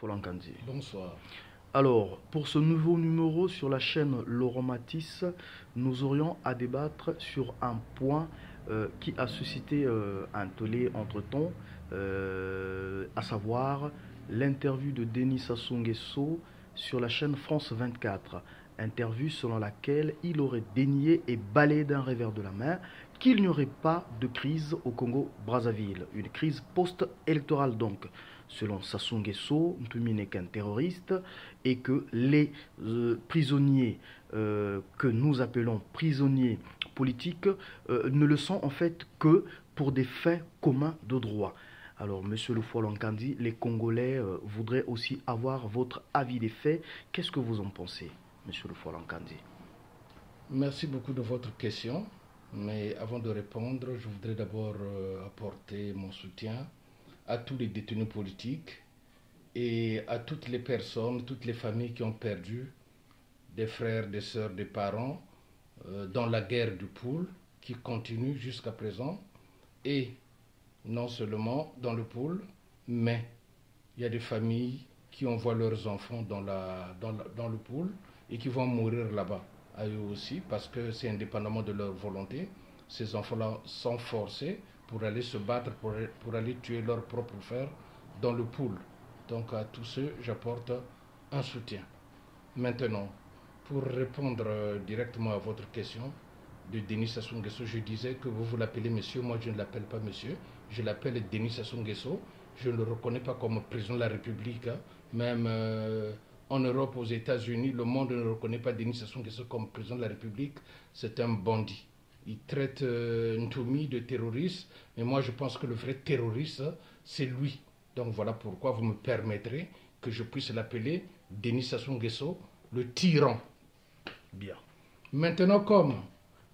Folankandi. Bonsoir. Alors, pour ce nouveau numéro sur la chaîne Laurent Matisse, nous aurions à débattre sur un point qui a suscité un tollé entre-temps, à savoir l'interview de Denis Sassou Nguesso sur la chaîne France 24. Interview selon laquelle il aurait dénié et balayé d'un revers de la main qu'il n'y aurait pas de crise au Congo-Brazzaville, une crise post-électorale donc. Selon Sassou Nguesso, Ntumi n'est qu'un terroriste et que les prisonniers que nous appelons prisonniers politiques ne le sont en fait que pour des faits communs de droit. Alors, Monsieur Le Folankandi, les Congolais voudraient aussi avoir votre avis des faits. Qu'est-ce que vous en pensez, Monsieur Le Folankandi? Merci beaucoup de votre question. Mais avant de répondre, je voudrais d'abord apporter mon soutien à tous les détenus politiques et à toutes les personnes, toutes les familles qui ont perdu des frères, des sœurs, des parents dans la guerre du Poul qui continue jusqu'à présent. Et non seulement dans le Poul, mais il y a des familles qui envoient leurs enfants dans le Poul et qui vont mourir là-bas, à eux aussi, parce que c'est indépendamment de leur volonté. Ces enfants-là sont forcés pour aller se battre, pour aller tuer leurs propres frères dans le Poul. Donc à tous ceux, j'apporte un soutien. Maintenant, pour répondre directement à votre question de Denis Sassou Nguesso, je disais que vous l'appelez monsieur, moi je ne l'appelle pas monsieur, je l'appelle Denis Sassou Nguesso. Je ne le reconnais pas comme président de la République, hein. Même en Europe, aux États-Unis, le monde ne reconnaît pas Denis Sassou Nguesso comme président de la République. C'est un bandit. Il traite Ntumi de terroriste, mais moi je pense que le vrai terroriste, c'est lui. Donc voilà pourquoi vous me permettrez que je puisse l'appeler Denis Sassou Nguesso, le tyran. Bien. Maintenant, comme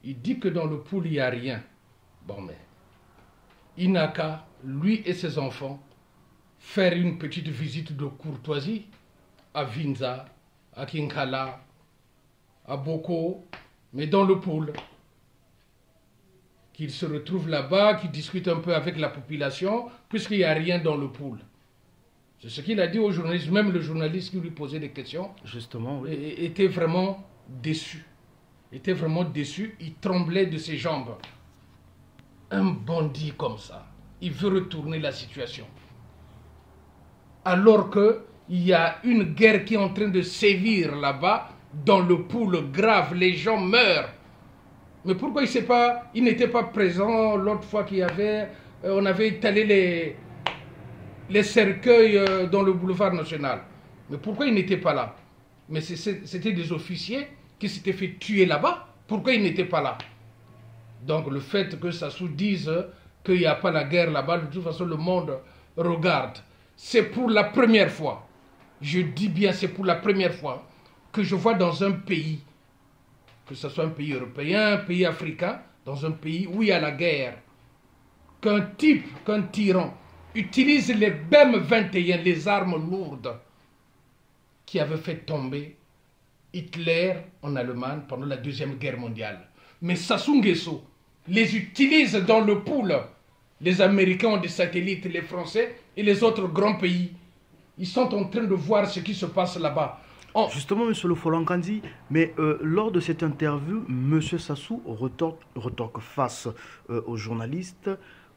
il dit que dans le Poul, il n'y a rien, bon mais, il n'a qu'à, lui et ses enfants, faire une petite visite de courtoisie à Vinza, à Kinkala, à Boko, mais dans le Poul. Qu'il se retrouve là-bas, qu'il discute un peu avec la population, puisqu'il n'y a rien dans le Poul. C'est ce qu'il a dit aux journalistes, même le journaliste qui lui posait des questions. Justement, oui. Était vraiment déçu. Était vraiment déçu, il tremblait de ses jambes. Un bandit comme ça, il veut retourner la situation. Alors qu'il y a une guerre qui est en train de sévir là-bas, dans le Poul grave, les gens meurent. Mais pourquoi il n'était pas présent l'autre fois qu'il y avait, on avait étalé les cercueils dans le boulevard national? Mais pourquoi il n'était pas là? Mais c'était des officiers qui s'étaient fait tuer là-bas. Pourquoi il n'était pas là? Donc le fait que Sassou dise qu'il n'y a pas la guerre là-bas, de toute façon le monde regarde. C'est pour la première fois, je dis bien c'est pour la première fois, que je vois dans un pays, que ce soit un pays européen, un pays africain, dans un pays où il y a la guerre, qu'un tyran, utilise les BEM 21, les armes lourdes, qui avaient fait tomber Hitler en Allemagne pendant la Deuxième Guerre mondiale. Mais Sassou Nguesso les utilise dans le Poul. Les Américains ont des satellites, les Français et les autres grands pays. Ils sont en train de voir ce qui se passe là-bas. Justement, Monsieur Le Folankandi, mais lors de cette interview, Monsieur Sassou retorque face aux journalistes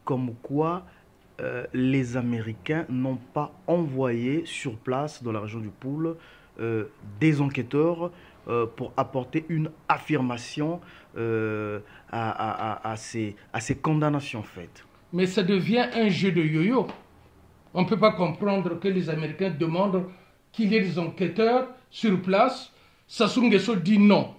comme quoi les Américains n'ont pas envoyé sur place dans la région du Poul des enquêteurs pour apporter une affirmation à ces condamnations faites. Mais ça devient un jeu de yo-yo. On ne peut pas comprendre que les Américains demandent qu'il y ait des enquêteurs sur place. Sassou Nguesso dit non.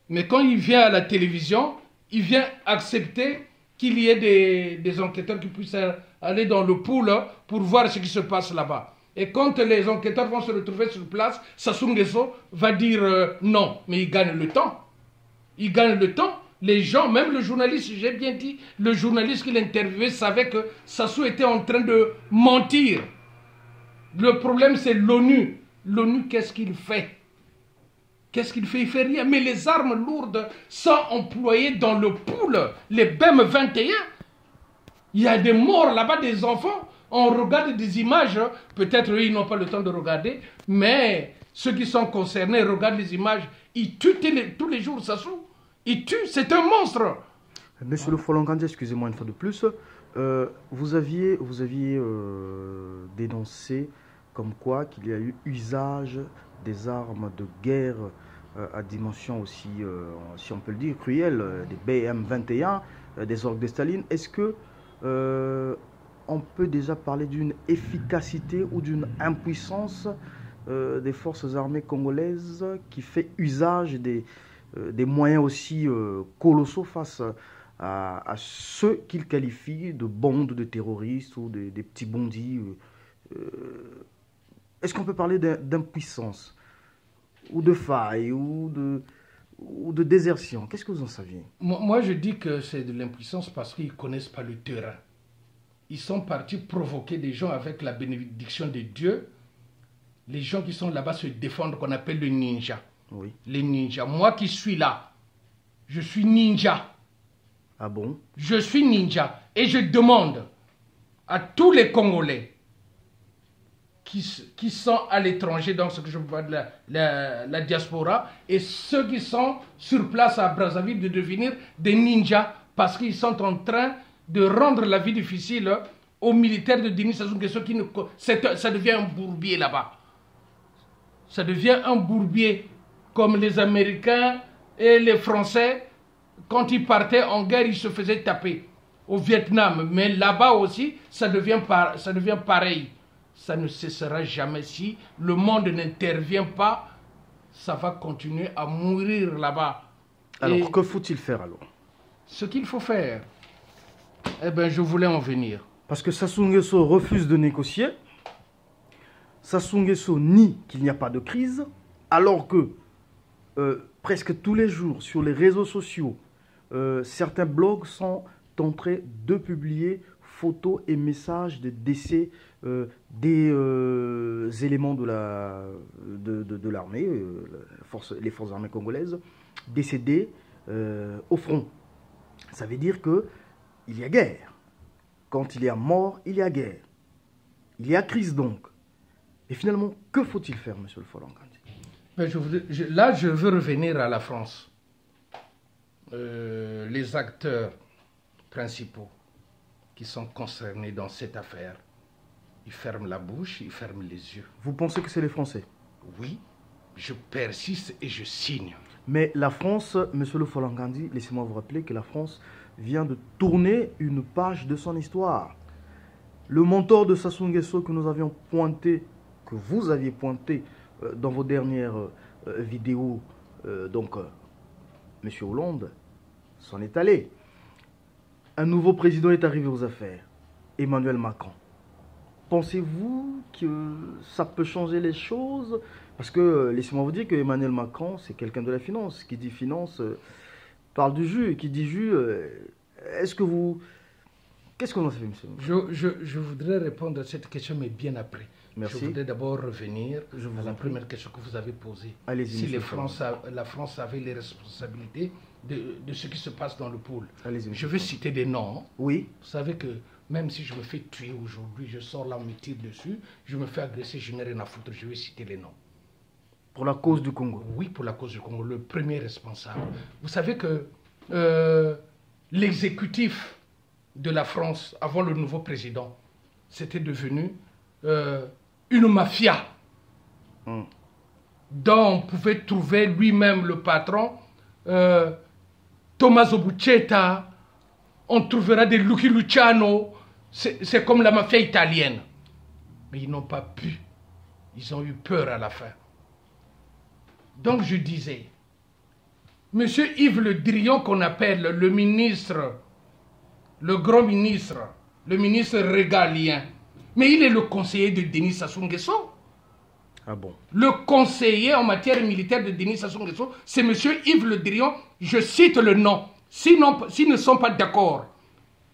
Mais quand il vient à la télévision, il vient accepter qu'il y ait des enquêteurs qui puissent aller dans le Poul pour voir ce qui se passe là-bas. Et quand les enquêteurs vont se retrouver sur place, Sassou Nguesso va dire non. Mais il gagne le temps. Il gagne le temps. Les gens, même le journaliste, j'ai bien dit, le journaliste qui l'interviewait savait que Sassou était en train de mentir. Le problème, c'est l'ONU. L'ONU, qu'est-ce qu'il fait? Qu'est-ce qu'il fait? Il fait rien. Mais les armes lourdes sont employées dans le Poul. Les BEM 21. Il y a des morts là-bas, des enfants. On regarde des images, peut-être eux, ils n'ont pas le temps de regarder, mais ceux qui sont concernés regardent les images, ils tuent tous les jours, Sassou. Ils tuent, c'est un monstre. Monsieur le Folongandi, excusez-moi une fois de plus, vous aviez dénoncé comme quoi qu'il y a eu usage des armes de guerre à dimension aussi, si on peut le dire, cruelle, des BM-21, des orgues de Staline. Est-ce que on peut déjà parler d'une efficacité ou d'une impuissance des forces armées congolaises qui fait usage des moyens aussi colossaux face à ceux qu'ils qualifient de bandes de terroristes ou des petits bandits? Est-ce qu'on peut parler d'impuissance ou de faille ou de désertion? Qu'est-ce que vous en saviez? Moi, je dis que c'est de l'impuissance parce qu'ils ne connaissent pas le terrain. Ils sont partis provoquer des gens avec la bénédiction de Dieu. Les gens qui sont là-bas se défendent, qu'on appelle le ninja. Oui. Les ninjas. Moi qui suis là, je suis ninja. Ah bon? Je suis ninja. Et je demande à tous les Congolais qui sont à l'étranger, donc ce que je vois de la diaspora, et ceux qui sont sur place à Brazzaville de devenir des ninjas parce qu'ils sont en train de rendre la vie difficile aux militaires de Denis Sassou Nguesso. Ça devient un bourbier là-bas. Ça devient un bourbier comme les Américains et les Français. Quand ils partaient en guerre, ils se faisaient taper au Vietnam. Mais là-bas aussi, ça devient pareil. Ça ne cessera jamais. Si le monde n'intervient pas, ça va continuer à mourir là-bas. Alors, que faut-il faire alors? Ce qu'il faut faire, eh bien, je voulais en venir. Parce que Sassou Nguesso refuse de négocier. Sassou Nguesso nie qu'il n'y a pas de crise, alors que presque tous les jours sur les réseaux sociaux, certains blogs sont en train de publier photos et messages de décès des éléments de l'armée, les forces armées congolaises, décédés au front. Ça veut dire qu'il y a guerre. Quand il y a mort, il y a guerre. Il y a crise donc. Et finalement, que faut-il faire, monsieur le Folongandi? Là, je veux revenir à la France. Les acteurs principaux qui sont concernés dans cette affaire, ils ferment la bouche, ils ferment les yeux. Vous pensez que c'est les Français? Oui, je persiste et je signe. Mais la France, monsieur le Folongandi, laissez-moi vous rappeler que la France vient de tourner une page de son histoire. Le mentor de Sassou Nguesso que nous avions pointé, que vous aviez pointé dans vos dernières vidéos, monsieur Hollande, s'en est allé. Un nouveau président est arrivé aux affaires, Emmanuel Macron. Pensez-vous que ça peut changer les choses? Parce que, laissez-moi vous dire que Emmanuel Macron, c'est quelqu'un de la finance. Qui dit finance, parle du jus. Et qui dit jus, est-ce que vous... Qu'est-ce qu'on en fait, monsieur? Je voudrais répondre à cette question, mais bien après. Merci. Je voudrais d'abord revenir à la première question que vous avez posée. Allez-y, si la France avait les responsabilités de ce qui se passe dans le pôle. Je veux citer des noms. Oui. Vous savez que même si je me fais tuer aujourd'hui, je sors là, on me tire dessus, je me fais agresser, je n'ai rien à foutre, je vais citer les noms. Pour la cause du Congo? Oui, pour la cause du Congo, le premier responsable. Vous savez que l'exécutif de la France, avant le nouveau président, c'était devenu une mafia dont on pouvait trouver lui-même le patron, Tommaso Bucetta, on trouvera des Lucky Luciano, c'est comme la mafia italienne. Mais ils n'ont pas pu, ils ont eu peur à la fin. Donc je disais, monsieur Yves Le Drian qu'on appelle le ministre, le grand ministre, le ministre régalien, mais il est le conseiller de Denis Sassou Nguesso. Ah bon? Le conseiller en matière militaire de Denis Sassou Nguesso, c'est monsieur Yves Le Drian, je cite le nom. S'ils ne sont pas d'accord,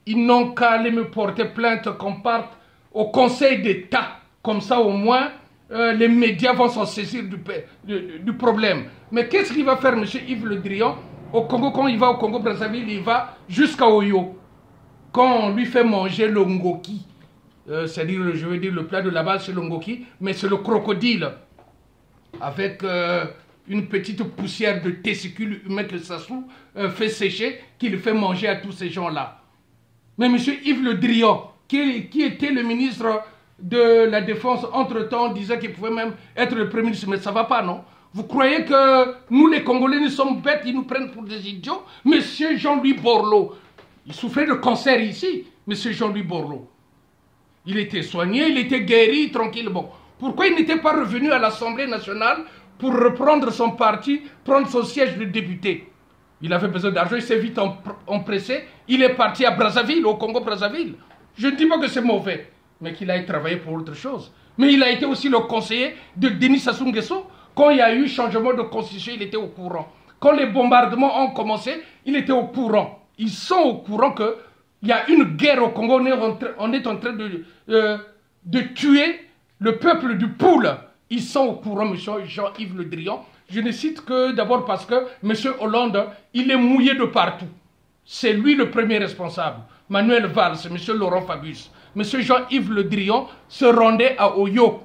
ils n'ont qu'à aller me porter plainte qu'on parte au Conseil d'État. Comme ça, au moins, les médias vont s'en saisir du problème. Mais qu'est-ce qu'il va faire, M. Yves Le Drian, au Congo? Quand il va au Congo-Brazzaville, il va jusqu'à Oyo. Quand on lui fait manger le ngoki, c'est-à-dire, je veux dire, le plat de la base, c'est le ngoki, mais c'est le crocodile, avec une petite poussière de testicules humains que Sassou fait sécher, qu'il fait manger à tous ces gens-là. Mais M. Yves Le Drian, qui était le ministre de la Défense, entre-temps, disait qu'il pouvait même être le Premier ministre, mais ça ne va pas, non? Vous croyez que nous, les Congolais, nous sommes bêtes, ils nous prennent pour des idiots? Monsieur Jean-Louis Borloo, il souffrait de cancer ici, Monsieur Jean-Louis Borloo. Il était soigné, il était guéri, tranquille. Bon, pourquoi il n'était pas revenu à l'Assemblée nationale pour reprendre son parti, prendre son siège de député? Il avait besoin d'argent, il s'est vite empressé. Il est parti à Brazzaville, au Congo-Brazzaville. Je ne dis pas que c'est mauvais, mais qu'il aille travailler pour autre chose. Mais il a été aussi le conseiller de Denis Sassou Nguesso. Quand il y a eu changement de constitution, il était au courant. Quand les bombardements ont commencé, il était au courant. Ils sont au courant qu'il y a une guerre au Congo. On est en train de tuer le peuple du Poule. Ils sont au courant, M. Jean-Yves Le Drian. Je ne cite que d'abord parce que M. Hollande, il est mouillé de partout. C'est lui le premier responsable. Manuel Valls, M. Laurent Fabius, M. Jean-Yves Le Drian se rendait à Oyo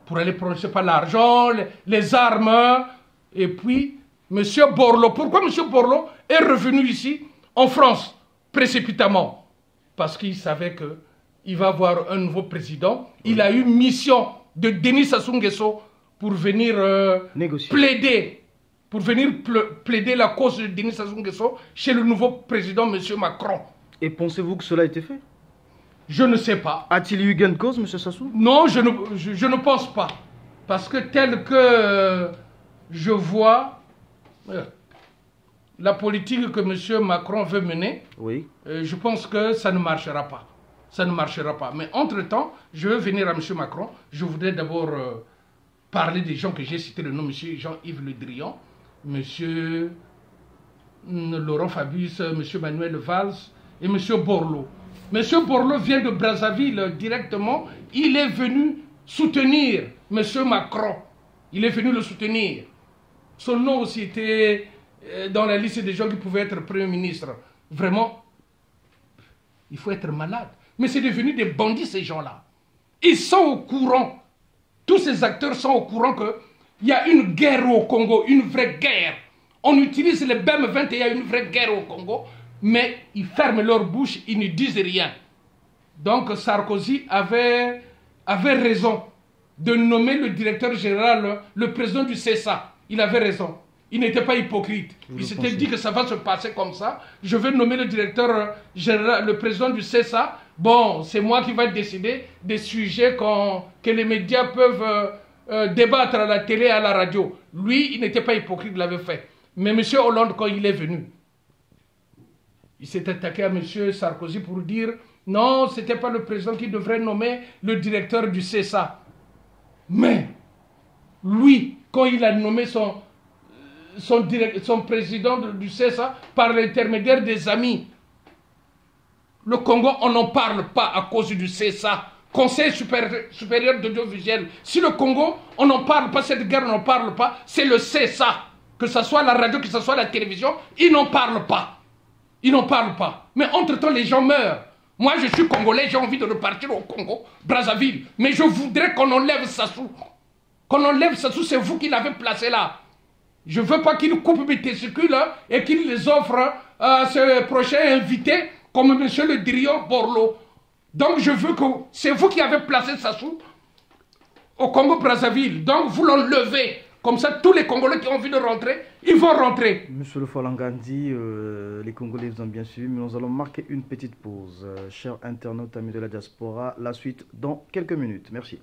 pour aller prendre, je sais pas, l'argent, les armes. Et puis, M. Borloo. Pourquoi M. Borloo est revenu ici, en France, précipitamment? Parce qu'il savait qu'il va avoir un nouveau président. Il a eu mission de Denis Sassou Nguesso pour venir plaider. Pour venir plaider la cause de Denis Sassou Nguesso chez le nouveau président, M. Macron. Et pensez-vous que cela a été fait? Je ne sais pas. A-t-il eu gain de cause, M. Sassou? Non, je ne pense pas. Parce que tel que je vois la politique que M. Macron veut mener, oui. Je pense que ça ne marchera pas. Ça ne marchera pas. Mais entre-temps, je veux venir à M. Macron. Je voudrais d'abord parler des gens que j'ai cités le nom, M. Jean-Yves Le Drian, M. Laurent Fabius, M. Manuel Valls et M. Borloo. M. Borloo vient de Brazzaville directement. Il est venu soutenir M. Macron. Il est venu le soutenir. Son nom aussi était dans la liste des gens qui pouvaient être Premier ministre. Vraiment, il faut être malade. Mais c'est devenu des bandits, ces gens-là. Ils sont au courant. Tous ces acteurs sont au courant qu'il y a une guerre au Congo, une vraie guerre. On utilise les BEM 21, une vraie guerre au Congo, mais ils ferment leur bouche, ils ne disent rien. Donc Sarkozy avait raison de nommer le directeur général, le président du CSA. Il avait raison. Il n'était pas hypocrite. Il s'était dit que ça va se passer comme ça. Je vais nommer le directeur général, le président du CSA. Bon, c'est moi qui vais décider des sujets que les médias peuvent débattre à la télé et à la radio. Lui, il n'était pas hypocrite, il l'avait fait. Mais M. Hollande, quand il est venu, il s'est attaqué à M. Sarkozy pour dire non, ce n'était pas le président qui devrait nommer le directeur du CSA. Mais lui, quand il a nommé son président du CSA par l'intermédiaire des amis, le Congo, on n'en parle pas à cause du CSA, Conseil supérieur d'audiovisuel. Si le Congo, on n'en parle pas, cette guerre, on n'en parle pas, c'est le CSA. Que ce soit la radio, que ce soit la télévision, ils n'en parlent pas. Ils n'en parlent pas. Mais entre-temps, les gens meurent. Moi, je suis Congolais, j'ai envie de repartir au Congo, Brazzaville. Mais je voudrais qu'on enlève Sassou. Qu'on enlève Sassou, c'est vous qui l'avez placé là. Je ne veux pas qu'il coupe mes testicules et qu'il les offre à ce prochain invité comme M. Le Drian Borloo. Donc je veux que c'est vous qui avez placé Sassou au Congo-Brazzaville. Donc vous l'enlevez. Comme ça, tous les Congolais qui ont envie de rentrer, ils vont rentrer. Monsieur Le Falangandi, les Congolais vous ont bien suivi, mais nous allons marquer une petite pause. Chers internautes, amis de la diaspora, la suite dans quelques minutes. Merci.